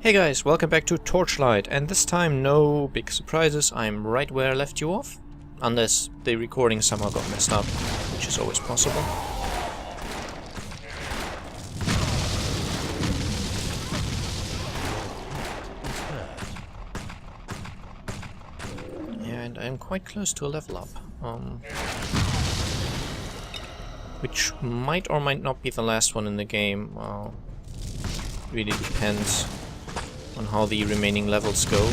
Hey guys, welcome back to Torchlight, and this time no big surprises, I'm right where I left you off. Unless the recording somehow got messed up, which is always possible. And I'm quite close to a level up. Which might or might not be the last one in the game. Really depends on how the remaining levels go. Your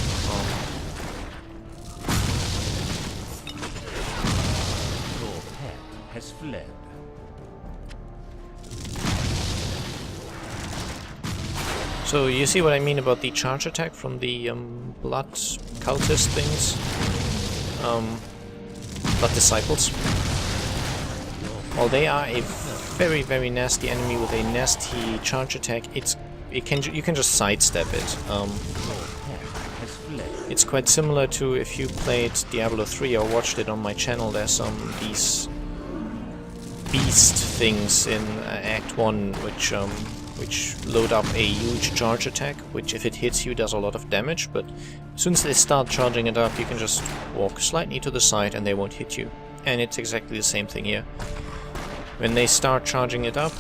pet has fled. So you see what I mean about the charge attack from the blood cultist things? Blood disciples. Well, they are a very nasty enemy with a nasty charge attack. You can just sidestep it. It's quite similar to if you played Diablo 3 or watched it on my channel. There's these beast things in Act 1 which load up a huge charge attack, which if it hits you does a lot of damage, but as soon as they start charging it up you can just walk slightly to the side and they won't hit you. And it's exactly the same thing here. When they start charging it up,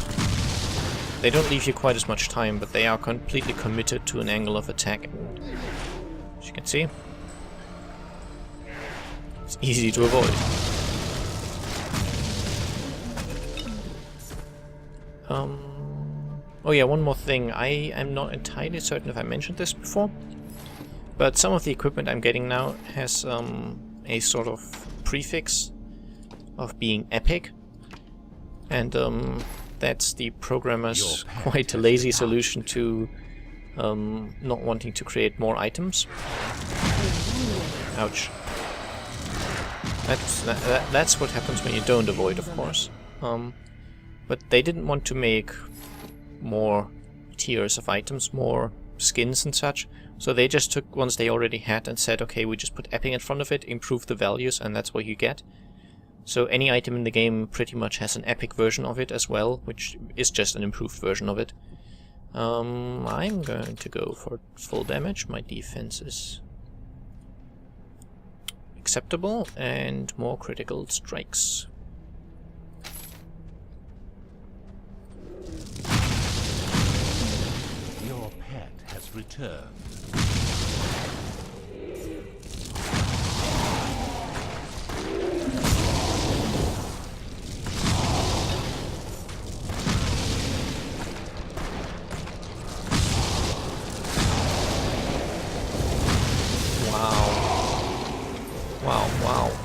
they don't leave you quite as much time, but they are completely committed to an angle of attack. As you can see, it's easy to avoid. Oh yeah, one more thing. I am not entirely certain if I mentioned this before, but some of the equipment I'm getting now has a sort of prefix of being epic. And that's the programmer's quite lazy solution to not wanting to create more items. Ouch. That's what happens when you don't avoid, of course. But they didn't want to make more tiers of items, more skins and such. So they just took ones they already had and said, okay, we just put epic in front of it, improve the values, and that's what you get. So any item in the game pretty much has an epic version of it as well, which is just an improved version of it. I'm going to go for full damage. My defense is acceptable, and more critical strikes. Your pet has returned.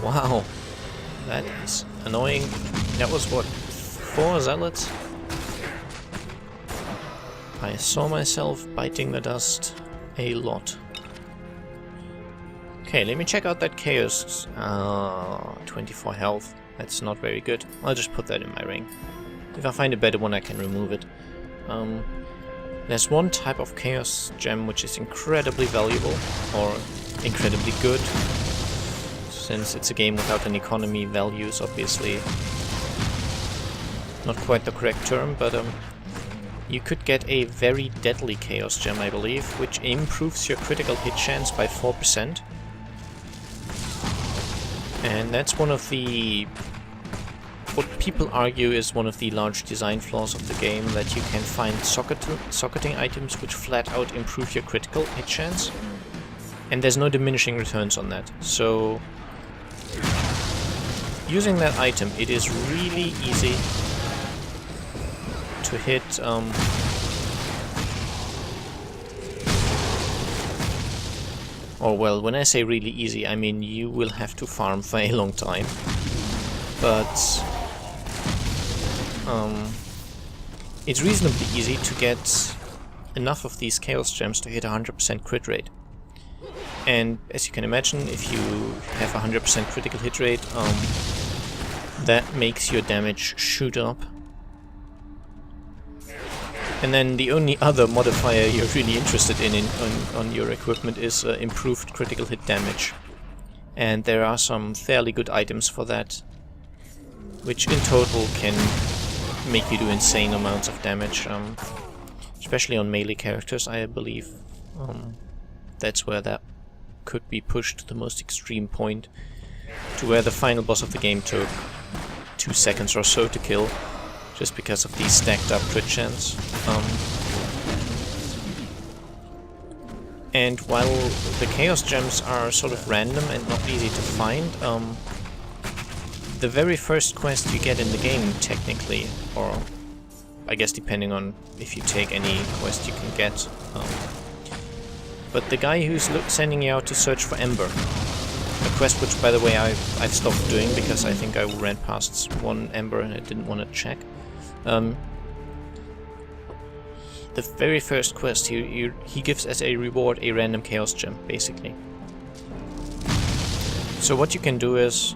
Wow. That is annoying. That was what, 4 zealots? I saw myself biting the dust a lot. Okay, let me check out that chaos. 24 health. That's not very good. I'll just put that in my ring. If I find a better one I can remove it. There's one type of chaos gem which is incredibly valuable, or incredibly good. Since it's a game without an economy, values obviously not quite the correct term, but you could get a very deadly chaos gem, I believe, which improves your critical hit chance by 4%. And that's one of the, what people argue is one of the large design flaws of the game, that you can find socketing items which flat out improve your critical hit chance. And there's no diminishing returns on that. So using that item, it is really easy to hit or well, when I say really easy, I mean you will have to farm for a long time. But it's reasonably easy to get enough of these chaos gems to hit 100% crit rate. And as you can imagine, if you have 100% critical hit rate, that makes your damage shoot up. And then the only other modifier you're really interested in on your equipment is improved critical hit damage. And there are some fairly good items for that, which in total can make you do insane amounts of damage, especially on melee characters, I believe. That's where that could be pushed to the most extreme point, to where the final boss of the game took 2 seconds or so to kill, just because of these stacked up crit chance. And while the Chaos Gems are sort of random and not easy to find, the very first quest you get in the game, technically, or I guess depending on if you take any quest you can get, but the guy who's sending you out to search for Ember, a quest which, by the way, I've stopped doing because I think I ran past one Ember and I didn't want to check. The very first quest, he gives as a reward a random Chaos Gem, basically. So what you can do is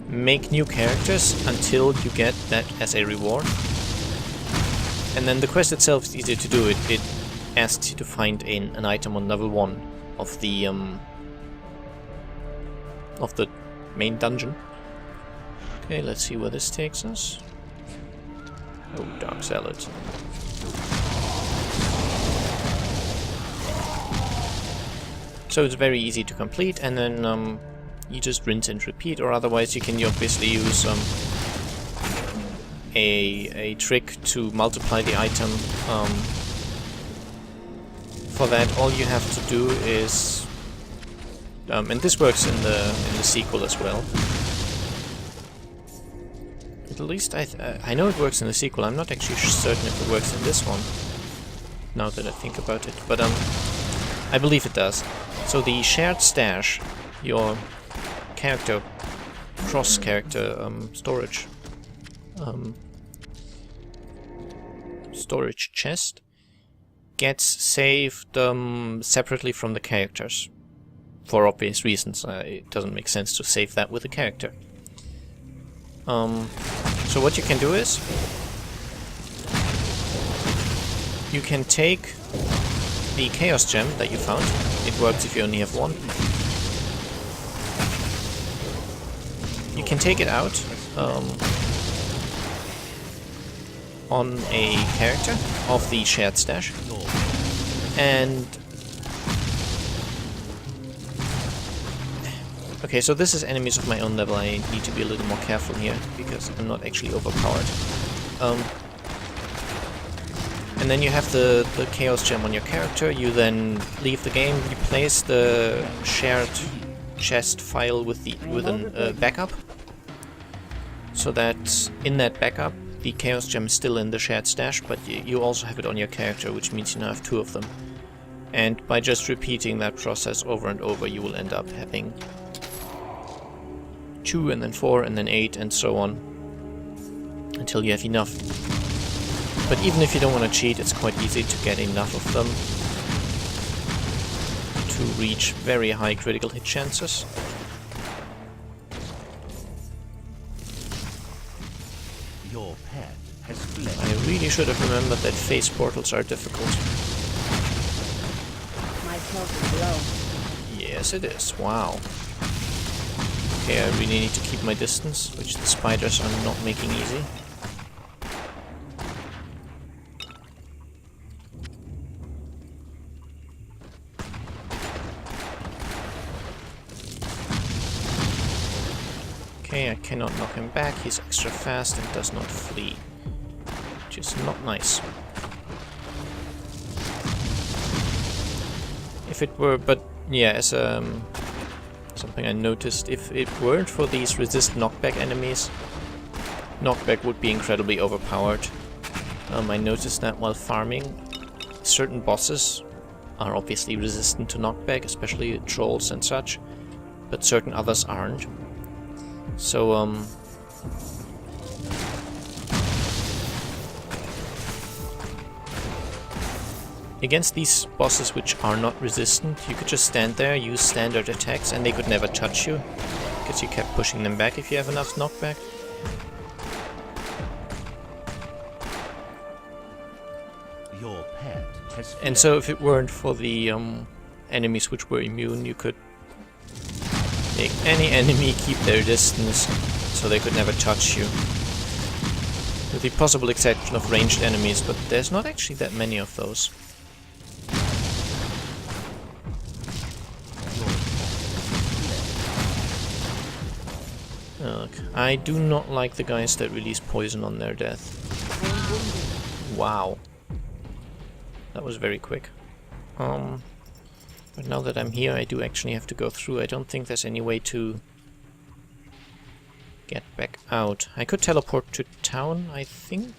make new characters until you get that as a reward. And then the quest itself is easier to do. It asks you to find an item on level 1 of the main dungeon. Okay, let's see where this takes us. Oh, Dark Salad. So it's very easy to complete, and then you just rinse and repeat, or otherwise you can obviously use a trick to multiply the item. For that, all you have to do is, and this works in the sequel as well. At least I know it works in the sequel. I'm not actually certain if it works in this one, now that I think about it, but I believe it does. So the shared stash, your character, cross-character storage chest, gets saved separately from the characters. For obvious reasons, it doesn't make sense to save that with a character. So what you can do is, you can take the Chaos Gem that you found. It works if you only have one. You can take it out on a character of the shared stash, and okay, so this is enemies of my own level. I need to be a little more careful here because I'm not actually overpowered. And then you have the Chaos Gem on your character. You then leave the game, replace the shared chest file with a backup, so that in that backup the Chaos Gem is still in the shared stash, but you also have it on your character, which means you now have 2 of them. And by just repeating that process over and over, you will end up having 2 and then 4 and then 8 and so on, until you have enough. But even if you don't want to cheat, it's quite easy to get enough of them to reach very high critical hit chances. Your pet has fled. I really should have remembered that phase portals are difficult. My health is low. Yes, it is. Wow. Okay, I really need to keep my distance, which the spiders are not making easy. Okay, I cannot knock him back. He's extra fast and does not flee, which is not nice. If it were, but yeah, as something I noticed, if it weren't for these resist knockback enemies, knockback would be incredibly overpowered. I noticed that while farming, certain bosses are obviously resistant to knockback, especially trolls and such, but certain others aren't. So, against these bosses which are not resistant, you could just stand there, use standard attacks, and they could never touch you, because you kept pushing them back if you have enough knockback. Your pet has fled. And so if it weren't for the enemies which were immune, you could make any enemy keep their distance, so they could never touch you. With the possible exception of ranged enemies, but there's not actually that many of those. Ugh. I do not like the guys that release poison on their death. Wow. That was very quick. But now that I'm here, I do actually have to go through. I don't think there's any way to get back out. I could teleport to town, I think.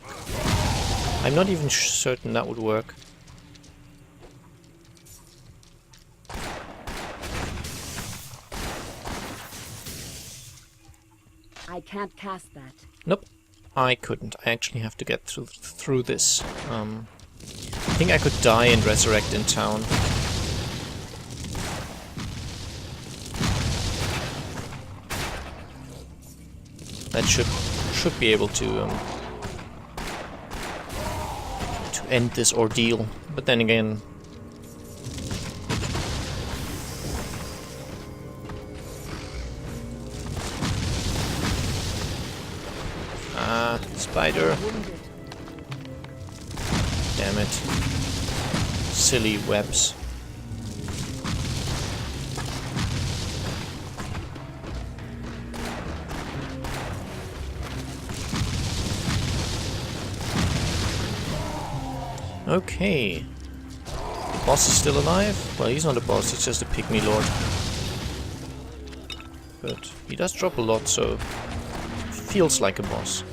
I'm not even certain that would work. I can't cast that. Nope, I couldn't. I actually have to get through this. I think I could die and resurrect in town. That should be able to end this ordeal. But then again, spider. Damn it. Silly webs. Okay. The boss is still alive? Well, he's not a boss, he's just a pygmy lord. But he does drop a lot, so feels like a boss.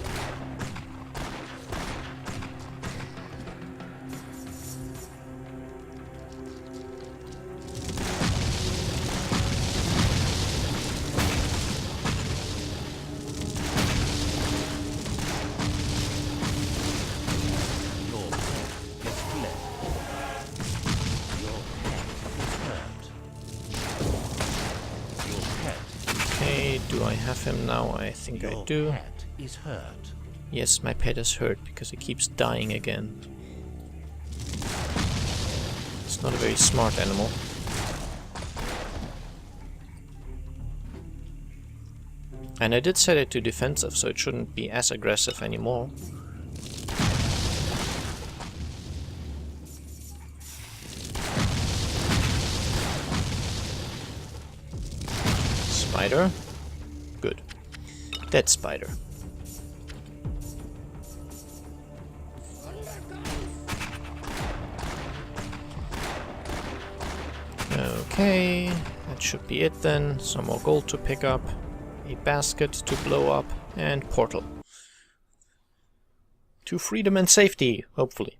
Do I have him now? I think I do. Your pet is hurt. Yes, my pet is hurt because he keeps dying again. It's not a very smart animal. And I did set it to defensive, so it shouldn't be as aggressive anymore. Spider. Good. Dead spider. Okay, that should be it then. Some more gold to pick up, a basket to blow up, and portal. To freedom and safety, hopefully.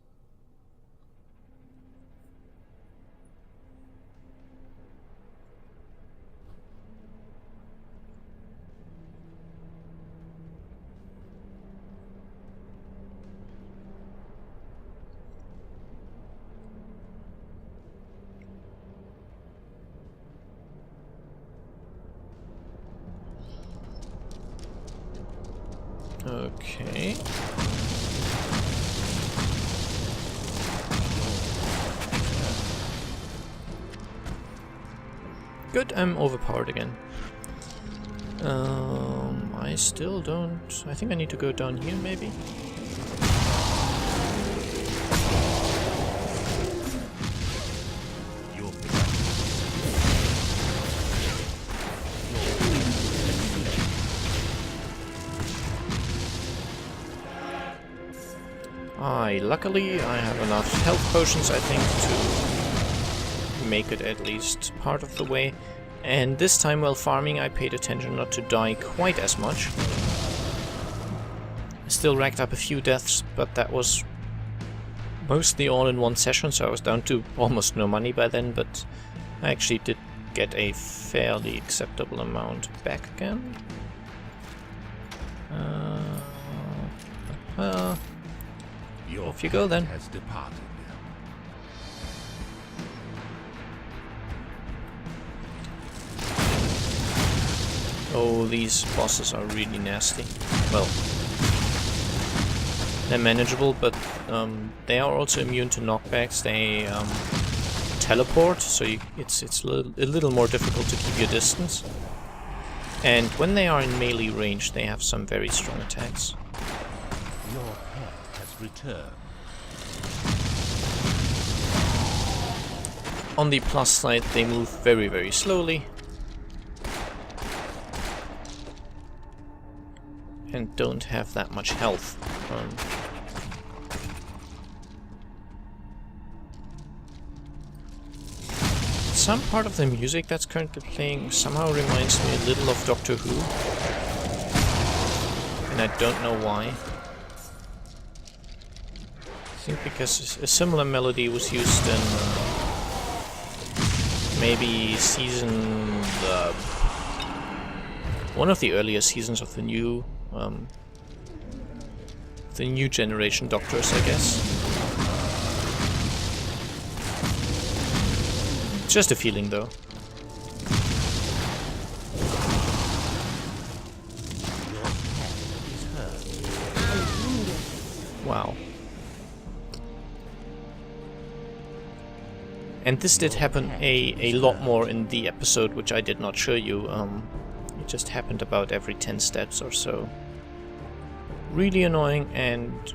Okay. Good, I'm overpowered again. I still don't... I think I need to go down here, maybe? Luckily, I have enough health potions, I think, to make it at least part of the way. And this time while farming, I paid attention not to die quite as much. I still racked up a few deaths, but that was mostly all in one session, so I was down to almost no money by then, but I actually did get a fairly acceptable amount back again. Off you go then. Has departed. Oh, these bosses are really nasty. Well, they're manageable, but they are also immune to knockbacks. They teleport, so it's a little more difficult to keep your distance. And when they are in melee range, they have some very strong attacks. Your pet has returned. On the plus side, they move very, very slowly. and don't have that much health. Some part of the music that's currently playing somehow reminds me a little of Doctor Who, and I don't know why. I think because a similar melody was used in maybe one of the earlier seasons of the new generation Doctors, I guess. It's just a feeling, though. Wow. And this did happen a lot more in the episode, which I did not show you. It just happened about every 10 steps or so. Really annoying and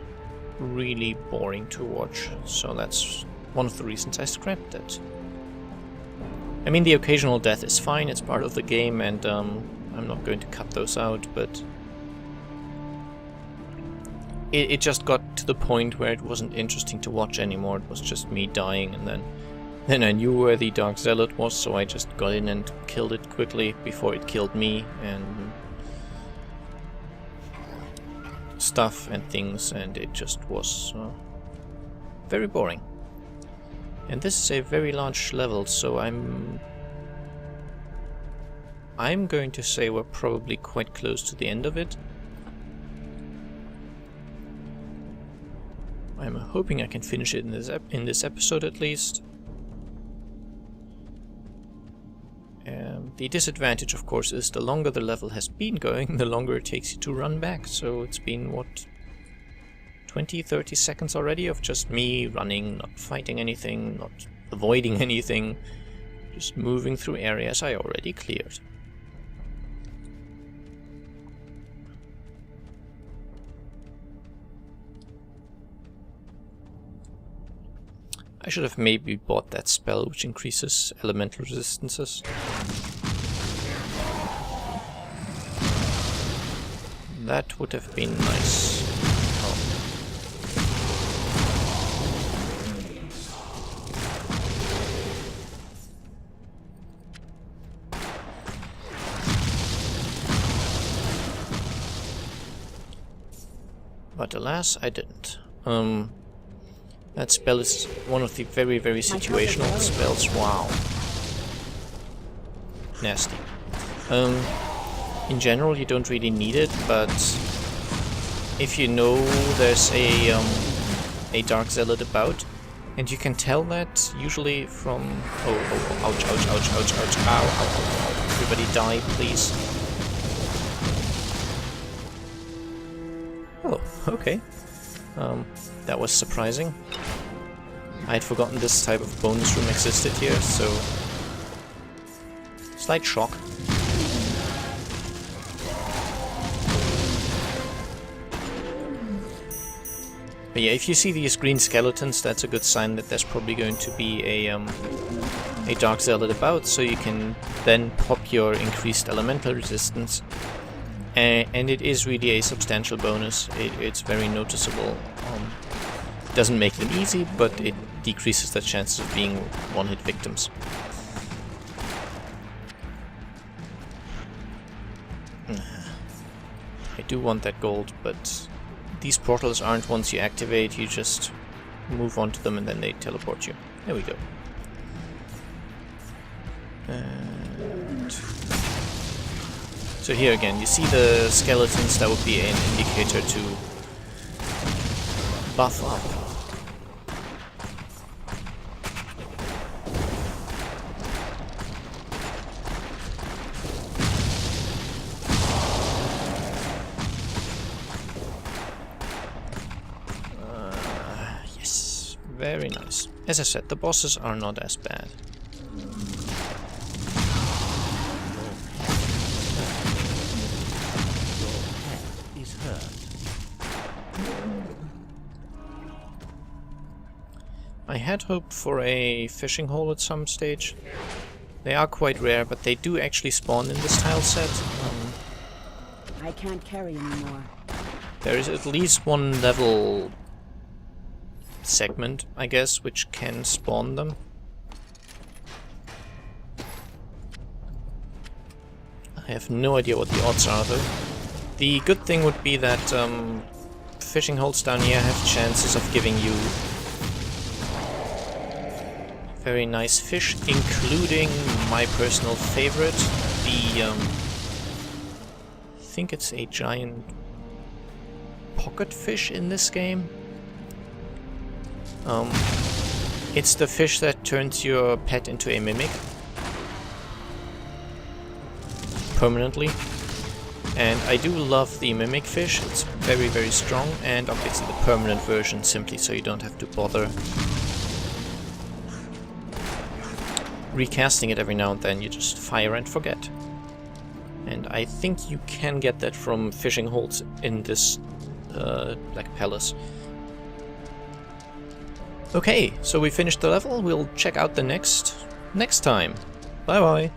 really boring to watch. So that's one of the reasons I scrapped it. I mean, the occasional death is fine, it's part of the game, and I'm not going to cut those out, but it just got to the point where it wasn't interesting to watch anymore. It was just me dying, and then I knew where the Dark Zealot was, so I just got in and killed it quickly before it killed me, and stuff and things, and it just was very boring. And this is a very large level, so I'm going to say we're probably quite close to the end of it. I'm hoping I can finish it in this episode at least. The disadvantage, of course, is the longer the level has been going, the longer it takes you to run back. So it's been, what, 20-30 seconds already of just me running, not fighting anything, not avoiding anything, just moving through areas I already cleared. I should have maybe bought that spell which increases elemental resistances. That would have been nice. Oh. But alas, I didn't. That spell is one of the very, very situational spells. Wow. Nasty. In general, you don't really need it, but if you know there's a Dark Zealot about, and you can tell that usually from... Oh, ouch, ouch, ouch, ouch, ouch, ow, ow, ow. Everybody die, please. Oh, okay. That was surprising. I had forgotten this type of bonus room existed here, so... Slight shock. But yeah, if you see these green skeletons, that's a good sign that there's probably going to be a Dark Zealot about, so you can then pop your increased elemental resistance. And it is really a substantial bonus. It's very noticeable. It doesn't make them easy, but it decreases the chances of being one-hit victims. I do want that gold, but these portals aren't once you activate, you just move on to them and then they teleport you. There we go. And so here again, you see the skeletons, that would be an indicator to buff up. Yes, very nice. As I said, the bosses are not as bad. I had hoped for a fishing hole at some stage. They are quite rare, but they do actually spawn in this tile set. I can't carry anymore. There is at least one level segment, I guess, which can spawn them. I have no idea what the odds are though. The good thing would be that fishing holes down here have chances of giving you very nice fish, including my personal favorite, the I think it's a giant pocket fish in this game. It's the fish that turns your pet into a mimic permanently. And I do love the mimic fish, it's very, very strong, and obviously the permanent version, simply so you don't have to bother recasting it every now and then. You just fire and forget. And I think you can get that from fishing holes in this Black Palace. Okay, so we finished the level. We'll check out the next time. Bye bye.